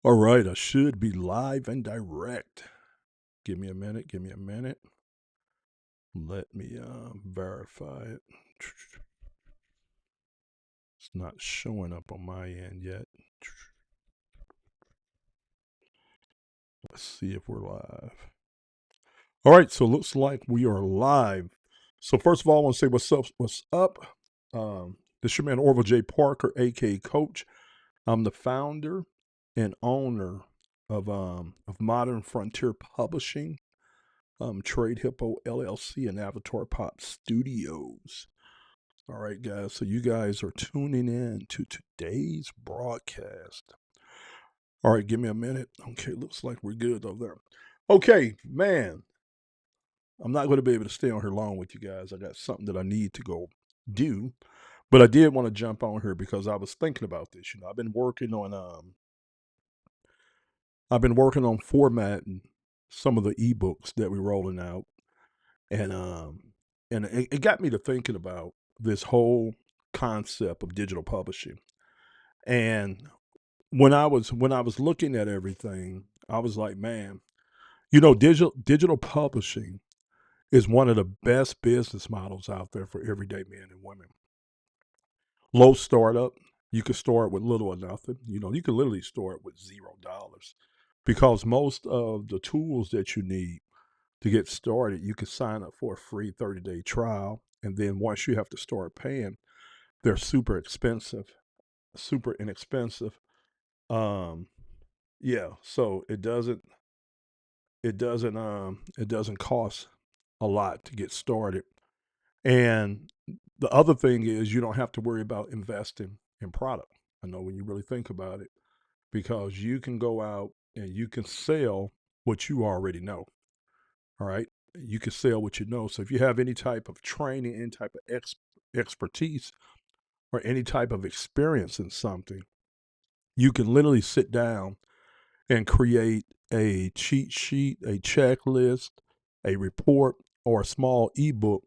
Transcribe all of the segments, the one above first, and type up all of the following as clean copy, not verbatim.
All right, I should be live and direct. Give me a minute. Give me a minute. Let me verify it. It's not showing up on my end yet. Let's see if we're live. All right, so it looks like we are live. So first of all, I want to say what's up. What's up? This is your man Orville J. Parker, aka Coach. I'm the founder and owner of Modern Frontier Publishing, Trade Hippo LLC, and Avatar Pop Studios. All right, guys. So you guys are tuning in to today's broadcast. All right, give me a minute. Okay, looks like we're good over there. Okay, man. I'm not going to be able to stay on here long with you guys. I got something that I need to go do. But I did want to jump on here because I was thinking about this. I've been working on formatting some of the ebooks that we're rolling out. And it got me to thinking about this whole concept of digital publishing. And when I was looking at everything, I was like, man, digital publishing is one of the best business models out there for everyday men and women. Low startup, you can start with little or nothing. You can literally start with $0 because most of the tools that you need to get started, you can sign up for a free 30-day trial. And then once you have to start paying, they're super expensive, super inexpensive. Um, yeah, so it doesn't cost a lot to get started. And the other thing is you don't have to worry about investing in product. I know when you really think about it, because you can go out and you can sell what you already know. All right. You can sell what you know. So if you have any type of training, any type of expertise, or any type of experience in something, you can literally sit down and create a cheat sheet, a checklist, a report, or a small ebook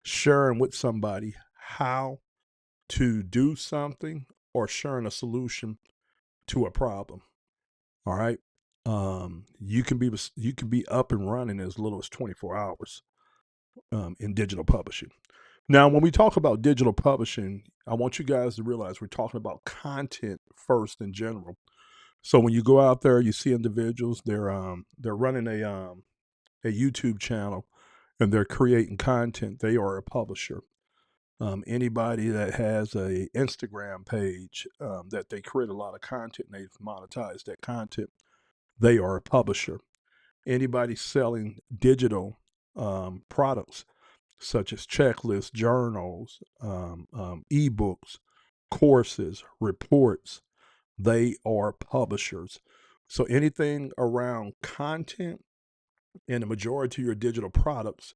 sharing with somebody how to do something or sharing a solution to a problem. All right. You can be up and running as little as 24 hours in digital publishing. Now, when we talk about digital publishing, I want you guys to realize we're talking about content first in general. So when you go out there, you see individuals they're running a YouTube channel and they're creating content. They are a publisher. Anybody that has a Instagram page that they create a lot of content and they've monetized that content, they are a publisher. Anybody selling digital products such as checklists, journals, ebooks, courses, reports, they are publishers. So anything around content and the majority of your digital products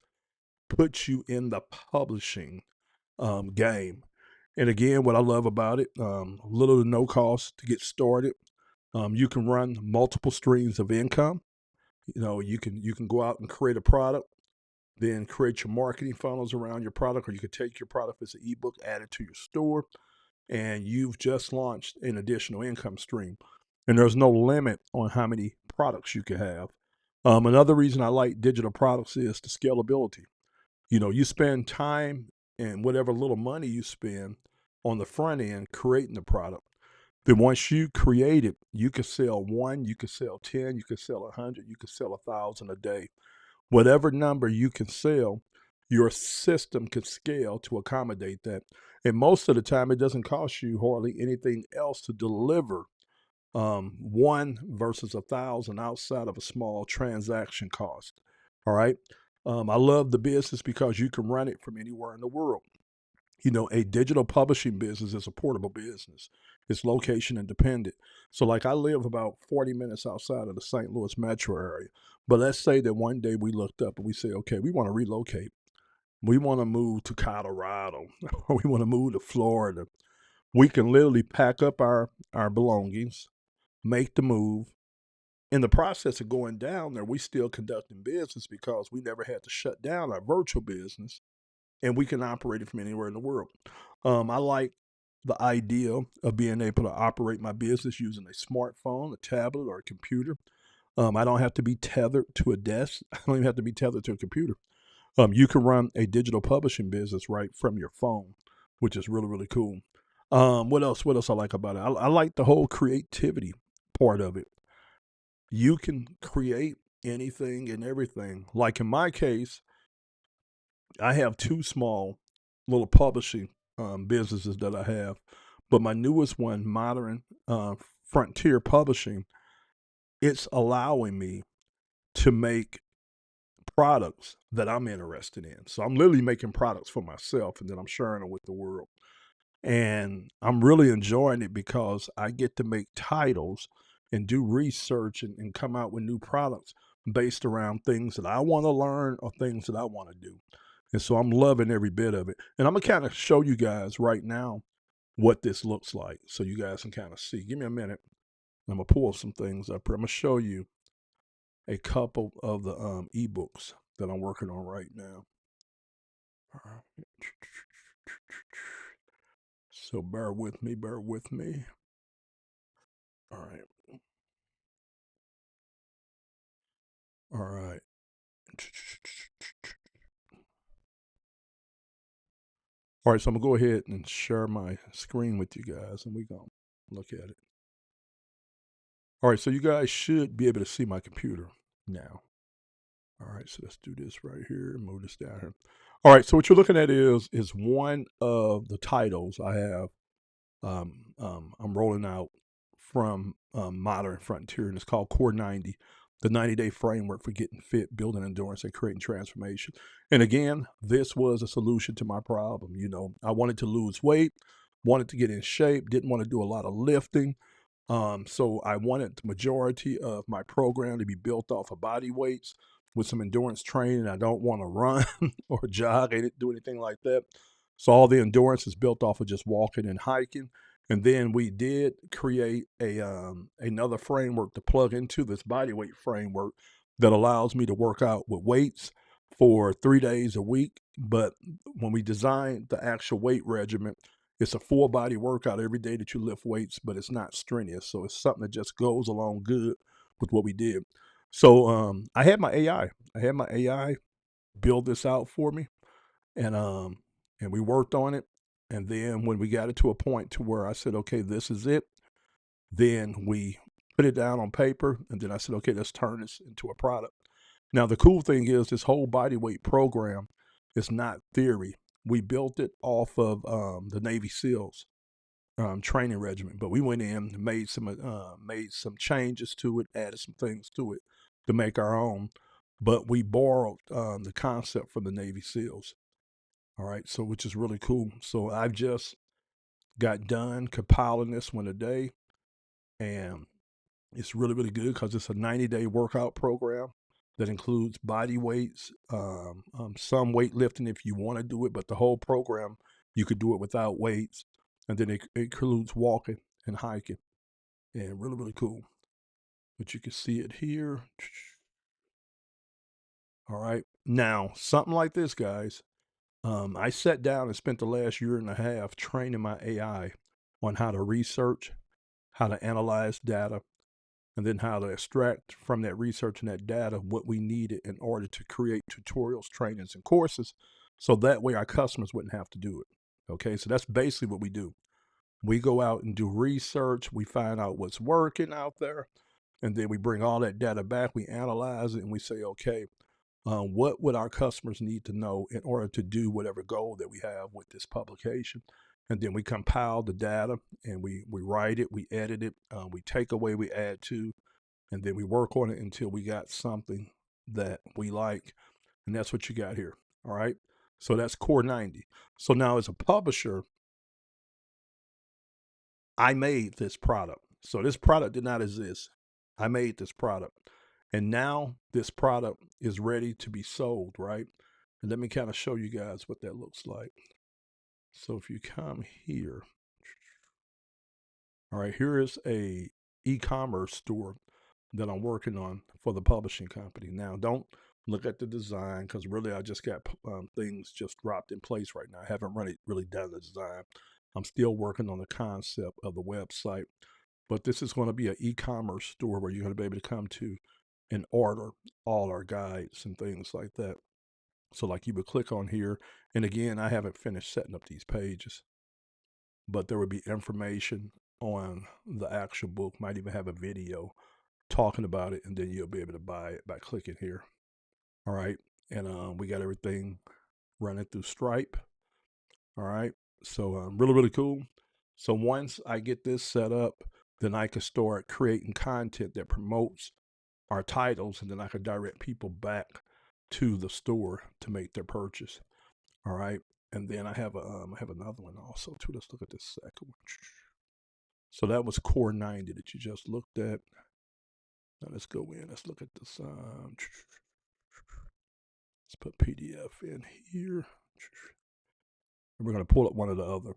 puts you in the publishing game. And again, what I love about it, little to no cost to get started. You can run multiple streams of income. You can go out and create a product, then create your marketing funnels around your product, or you could take your product as an ebook, add it to your store, and you've just launched an additional income stream. And there's no limit on how many products you can have. Another reason I like digital products is the scalability. You spend time and whatever little money you spend on the front end creating the product. Then once you create it, you can sell one, you can sell 10, you can sell 100, you can sell 1,000 a day. Whatever number you can sell, your system can scale to accommodate that. And most of the time, it doesn't cost you hardly anything else to deliver one versus 1,000 outside of a small transaction cost. All right. I love the business because you can run it from anywhere in the world. A digital publishing business is a portable business. It's location independent. So, like, I live about 40 minutes outside of the St. Louis metro area. But let's say that one day we looked up and we say, okay, we want to relocate. We want to move to Colorado or we want to move to Florida. We can literally pack up our belongings, make the move. In the process of going down there, we still conducting business because we never had to shut down our virtual business and we can operate it from anywhere in the world. I like the idea of being able to operate my business using a smartphone, a tablet, or a computer. I don't have to be tethered to a desk. I don't even have to be tethered to a computer. You can run a digital publishing business right from your phone, which is really, really cool. What else? What else I like about it? I like the whole creativity part of it. You can create anything and everything. Like in my case, I have two small little publishing businesses that I have, but my newest one, Modern Frontier Publishing, it's allowing me to make products that I'm interested in. So I'm literally making products for myself and then I'm sharing them with the world. And I'm really enjoying it because I get to make titles and do research and come out with new products based around things that I want to learn or things that I want to do. And so I'm loving every bit of it. And I'm going to kind of show you guys right now what this looks like so you guys can kind of see. Give me a minute. I'm going to pull some things up here. I'm going to show you a couple of the ebooks that I'm working on right now. All right. So bear with me, bear with me. All right. All right. All right, so I'm gonna go ahead and share my screen with you guys and we're gonna look at it. All right, so you guys should be able to see my computer now. All right, so let's do this right here, move this down here. All right, so what you're looking at is one of the titles I have. I'm rolling out from Modern Frontier, and it's called Core 90, the 90-day framework for getting fit, building endurance, and creating transformation. And again, this was a solution to my problem. You know, I wanted to lose weight, wanted to get in shape, didn't want to do a lot of lifting. So I wanted the majority of my program to be built off of body weights with some endurance training. I don't want to run or jog. I didn't do anything like that. So all the endurance is built off of just walking and hiking. And then we did create a another framework to plug into this body weight framework that allows me to work out with weights for 3 days a week. But when we designed the actual weight regimen, it's a full body workout every day that you lift weights, but it's not strenuous. So it's something that just goes along good with what we did. So I had my AI. I had my AI build this out for me, and and we worked on it. And then when we got it to a point to where I said, okay, this is it, then we put it down on paper, and then I said, okay, let's turn this into a product. Now the cool thing is this whole body weight program is not theory. We built it off of the Navy SEALs training regimen, but we went in, made some changes to it, added some things to it to make our own. But we borrowed the concept from the Navy SEALs. All right, so which is really cool. So I've just got done compiling this one today, and it's really, really good because it's a 90-day workout program that includes body weights, some weightlifting if you want to do it, but the whole program, you could do it without weights. And then it includes walking and hiking. And really, really cool. But you can see it here. All right. Now, something like this, guys. I sat down and spent the last year and a half training my AI on how to research, how to analyze data, and then how to extract from that research and that data what we needed in order to create tutorials, trainings, and courses. So that way our customers wouldn't have to do it. Okay. So that's basically what we do. We go out and do research. We find out what's working out there. And then we bring all that data back. We analyze it and we say, okay, what would our customers need to know in order to do whatever goal that we have with this publication? And then we compile the data and we write it, we edit it, we take away, we add to, and then we work on it until we got something that we like. And that's what you got here. All right. So that's Core 90. So now as a publisher, I made this product. So this product did not exist. I made this product. And now this product is ready to be sold, right? And let me kind of show you guys what that looks like. So if you come here, all right, here is a e-commerce store that I'm working on for the publishing company. Now, don't look at the design because really I just got things just dropped in place right now. I haven't really done the design. I'm still working on the concept of the website, but this is going to be an e-commerce store where you're going to be able to come to and order all our guides and things like that. So like you would click on here, and again, I haven't finished setting up these pages, but there would be information on the actual book, might even have a video talking about it, and then you'll be able to buy it by clicking here. All right. And we got everything running through Stripe. All right. So really, really cool. So once I get this set up, then I can start creating content that promotes our titles, and then I can direct people back to the store to make their purchase. All right. And then I have another one also too. Let's look at this second one. So that was Core 90 that you just looked at. Now let's go in. Let's look at this. Let's put PDF in here. And we're going to pull up one of the other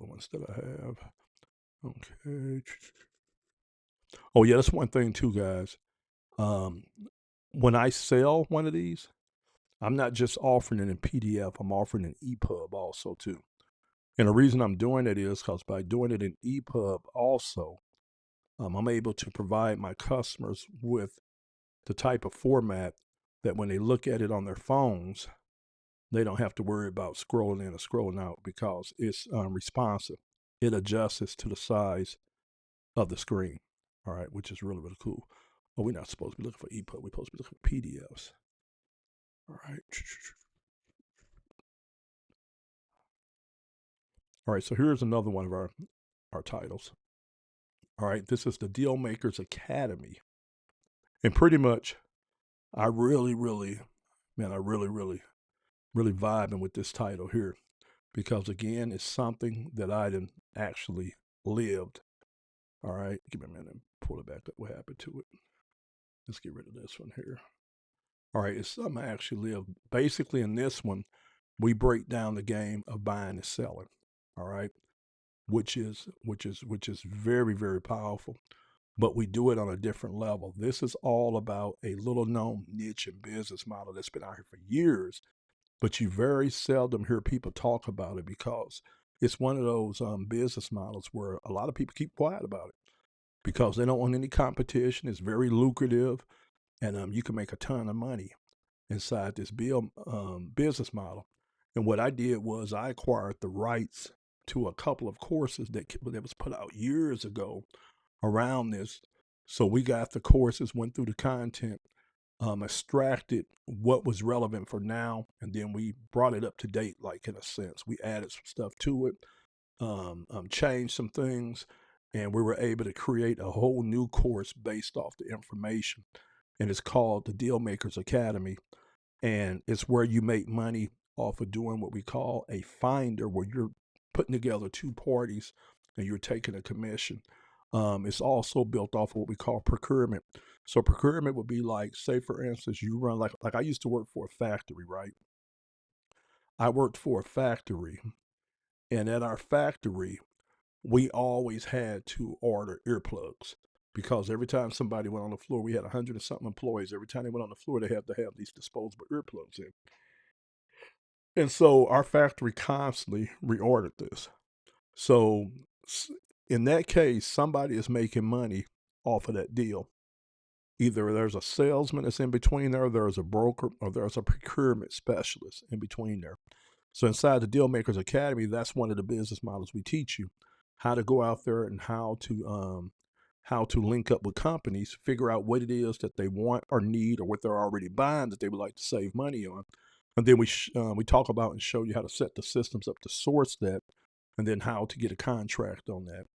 ones that I have. Okay. Oh yeah, that's one thing too, guys. When I sell one of these, I'm not just offering it in PDF. I'm offering an EPUB also too. And the reason I'm doing it is because by doing it in EPUB also, I'm able to provide my customers with the type of format that when they look at it on their phones, they don't have to worry about scrolling in or scrolling out because it's responsive. It adjusts to the size of the screen. All right, which is really, really cool. But we're not supposed to be looking for EPUB. We're supposed to be looking for PDFs. All right. All right, so here's another one of our titles. All right, this is the Deal Makers Academy. And pretty much, I really vibing with this title here because, again, it's something that I didn't actually lived. All right, give me a minute, pull it back up. What happened to it? Let's get rid of this one here. All right, it's something I actually lived. Basically, in this one, we break down the game of buying and selling. All right, which is very, very powerful. But we do it on a different level. This is all about a little known niche and business model that's been out here for years, but you very seldom hear people talk about it because it's one of those business models where a lot of people keep quiet about it because they don't want any competition. It's very lucrative, and you can make a ton of money inside this business model. And what I did was I acquired the rights to a couple of courses that was put out years ago around this. So we got the courses, went through the content, extracted what was relevant for now, and then we brought it up to date, like in a sense. We added some stuff to it, changed some things, and we were able to create a whole new course based off the information. And it's called the Deal Makers Academy. And it's where you make money off of doing what we call a finder, where you're putting together two parties and you're taking a commission. It's also built off of what we call procurement. So procurement would be like, say for instance, you run like I used to work for a factory, right? I worked for a factory, and at our factory, we always had to order earplugs because every time somebody went on the floor, we had 100 and something employees. Every time they went on the floor, they had to have these disposable earplugs in. And so our factory constantly reordered this. So in that case, somebody is making money off of that deal. Either there's a salesman that's in between there, there's a broker, or there's a procurement specialist in between there. So inside the Deal Makers Academy, that's one of the business models we teach you: how to go out there and how to link up with companies, figure out what it is that they want or need, or what they're already buying that they would like to save money on, and then we talk about and show you how to set the systems up to source that, and then how to get a contract on that.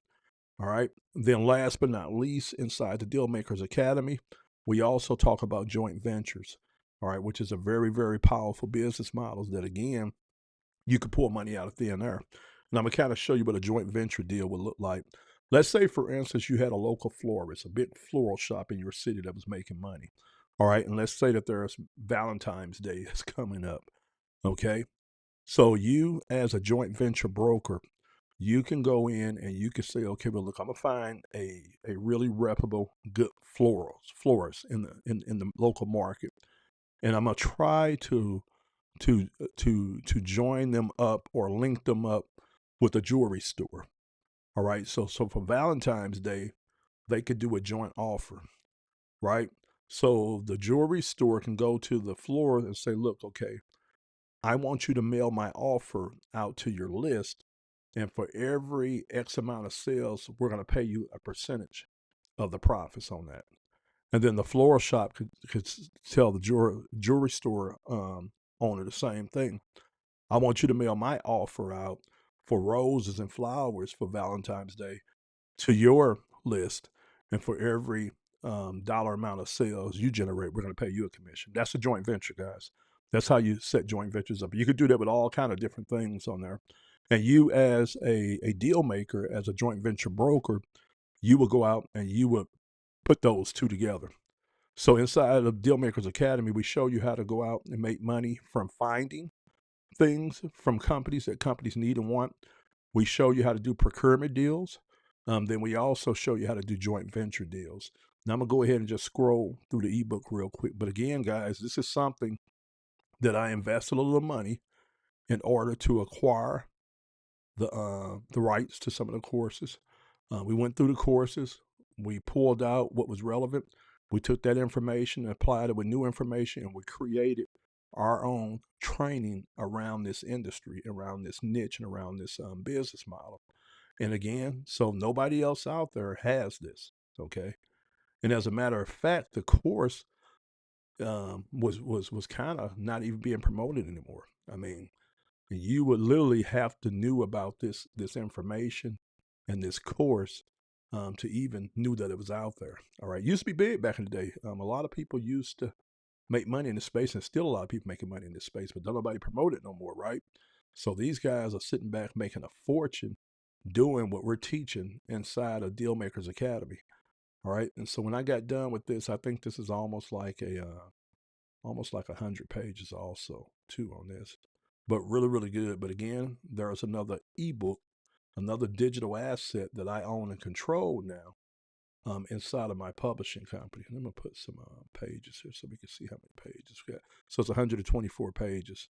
All right. Then last but not least, inside the Deal Makers Academy, we also talk about joint ventures. All right, which is a very, very powerful business model that, again, you could pull money out of thin air. And I'm gonna kind of show you what a joint venture deal would look like. Let's say, for instance, you had a local florist, a big floral shop in your city that was making money. All right, and let's say that there's Valentine's Day that's coming up. Okay, so you, as a joint venture broker, you can go in and you can say, okay, well, look, I'm gonna find a really reputable, good florist in the local market, and I'm gonna try to to join them up or link them up with a jewelry store. All right. So for Valentine's Day, they could do a joint offer, right? So the jewelry store can go to the floor and say, look, okay, I want you to mail my offer out to your list. And for every X amount of sales, we're going to pay you a percentage of the profits on that. And then the floral shop could tell the jewelry store owner the same thing. I want you to mail my offer out for roses and flowers for Valentine's Day to your list. And for every dollar amount of sales you generate, we're going to pay you a commission. That's a joint venture, guys. That's how you set joint ventures up. You could do that with all kind of different things on there. And you, as a deal maker, as a joint venture broker, you will go out and you would put those two together. So inside of Dealmakers Academy, we show you how to go out and make money from finding things from companies that companies need and want. We show you how to do procurement deals. Then we also show you how to do joint venture deals. Now I'm gonna go ahead and just scroll through the ebook real quick. But again, guys, this is something that I invested a little money in order to acquire the rights to some of the courses. We went through the courses. We pulled out what was relevant. We took that information and applied it with new information, and we created our own training around this industry, around this niche, and around this business model. And again, so nobody else out there has this. Okay. And as a matter of fact, the course was kind of not even being promoted anymore. I mean, you would literally have to knew about this information and this course to even knew that it was out there. All right, used to be big back in the day. A lot of people used to make money in this space, and still a lot of people making money in this space, but don't nobody promote it no more, right? So these guys are sitting back making a fortune doing what we're teaching inside of Dealmakers Academy. All right, and so when I got done with this, I think this is almost like 100 pages also too on this, but really really good. But again, there's another ebook, another digital asset that I own and control now inside of my publishing company. And I'm gonna put some pages here so we can see how many pages we got. So it's 124 pages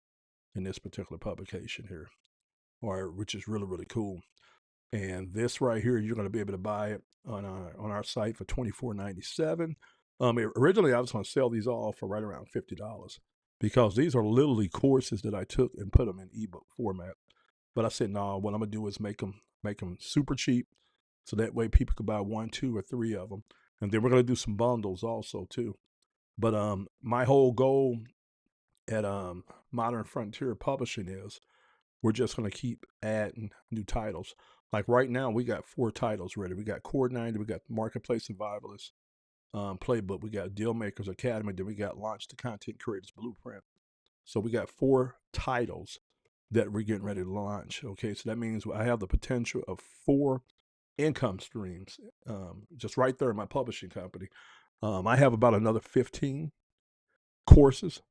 in this particular publication here, or which is really really cool. And this right here, you're going to be able to buy it on our site for $24.97. Originally, I was going to sell these all for right around $50 because these are literally courses that I took and put them in ebook format. But I said, no, what I'm gonna do is make them super cheap, so that way people could buy one, two, or three of them. And then we're gonna do some bundles also too. But my whole goal at Modern Frontier Publishing is we're just going to keep adding new titles. Like right now, we got 4 titles ready. We got Core 90, we got Marketplace Survivalist Playbook, we got Dealmakers Academy, then we got Launch the Content Creators Blueprint. So we got 4 titles that we're getting ready to launch. Okay, so that means I have the potential of 4 income streams just right there in my publishing company. I have about another 15 courses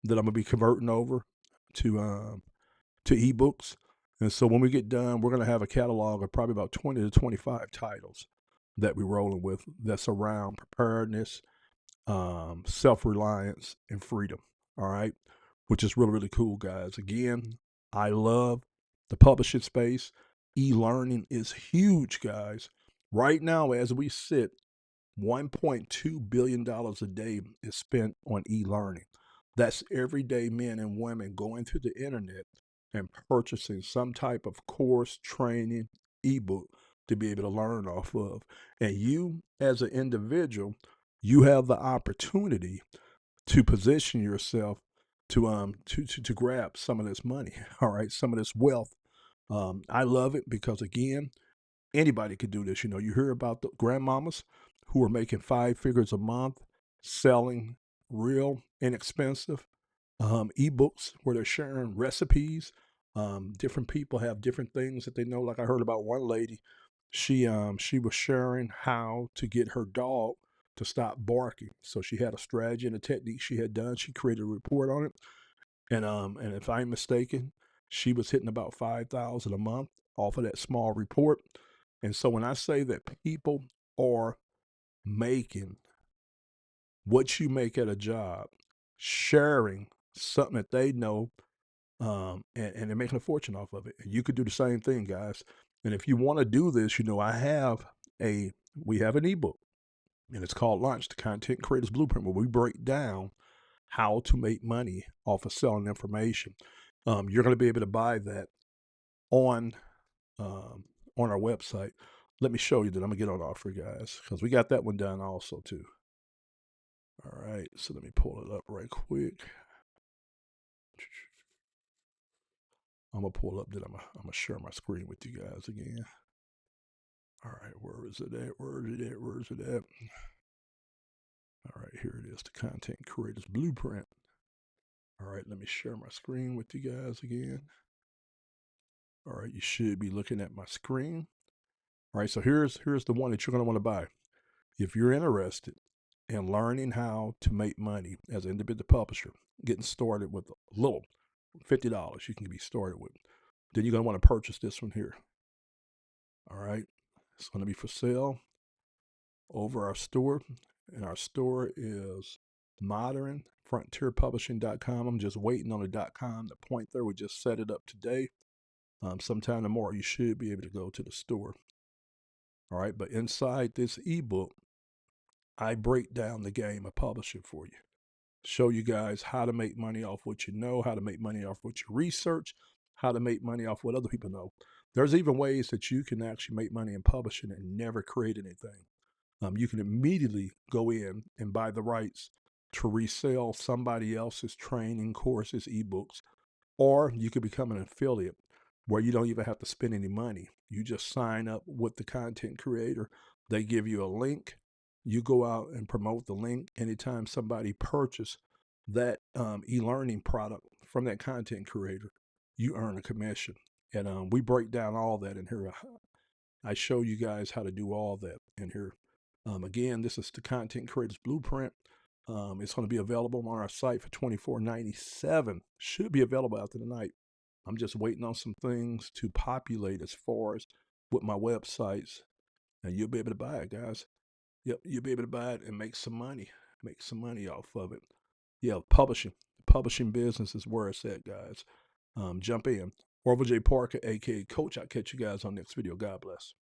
that I'm gonna be converting over to ebooks. And so when we get done, we're going to have a catalog of probably about 20 to 25 titles that we're rolling with that's around preparedness, self reliance, and freedom. All right. Which is really, really cool, guys. Again, I love the publishing space. E learning is huge, guys. Right now, as we sit, $1.2 billion a day is spent on e learning. That's everyday men and women going through the internet and purchasing some type of course, training, ebook to be able to learn off of. And you, as an individual, you have the opportunity to position yourself to grab some of this money, all right, some of this wealth. I love it because again, anybody could do this. You know, you hear about the grandmamas who are making 5 figures a month selling real inexpensive ebooks where they're sharing recipes. Different people have different things that they know. Like I heard about one lady, she was sharing how to get her dog to stop barking. So she had a strategy and a technique she had done. She created a report on it, and if I'm mistaken, she was hitting about 5,000 a month off of that small report. And so when I say that people are making what you make at a job, sharing something that they know and they're making a fortune off of it. And you could do the same thing, guys. And if you want to do this, we have an ebook, and it's called Launch the Content Creators Blueprint, where we break down how to make money off of selling information. You're going to be able to buy that on our website. Let me show you that. I'm gonna get on offer, guys, because we got that one done also too. All right, so let me pull it up right quick. I'm gonna pull up that. I'm gonna share my screen with you guys again. All right, where is it at? Where is it at? Where is it at? All right, here it is, the Content Creators Blueprint. All right, let me share my screen with you guys again. All right, you should be looking at my screen. All right, so here's the one that you're gonna want to buy. If you're interested in learning how to make money as an independent publisher, getting started with a little $50 you can be started with, then you're going to want to purchase this one here. All right, it's going to be for sale over our store, and our store is modernfrontierpublishing.com. I'm just waiting on the .com to point there. We just set it up today. Sometime tomorrow you should be able to go to the store. All right, but inside this ebook, I break down the game of publishing for you. Show you guys how to make money off what you know, how to make money off what you research, how to make money off what other people know. There's even ways that you can actually make money in publishing and never create anything. You can immediately go in and buy the rights to resell somebody else's training courses, ebooks, or you could become an affiliate where you don't even have to spend any money. You just sign up with the content creator. They give you a link. You go out and promote the link. Anytime somebody purchases that e-learning product from that content creator, you earn a commission. And we break down all that in here. I show you guys how to do all that in here. Again, this is the Content Creators Blueprint. It's going to be available on our site for $24.97. Should be available after the night. I'm just waiting on some things to populate as far as with my websites, and you'll be able to buy it, guys. Yep, you'll be able to buy it and make some money. Make some money off of it. Yeah, publishing. The publishing business is where it's at, guys. Jump in. Orville J. Parker, aka Coach. I'll catch you guys on next video. God bless.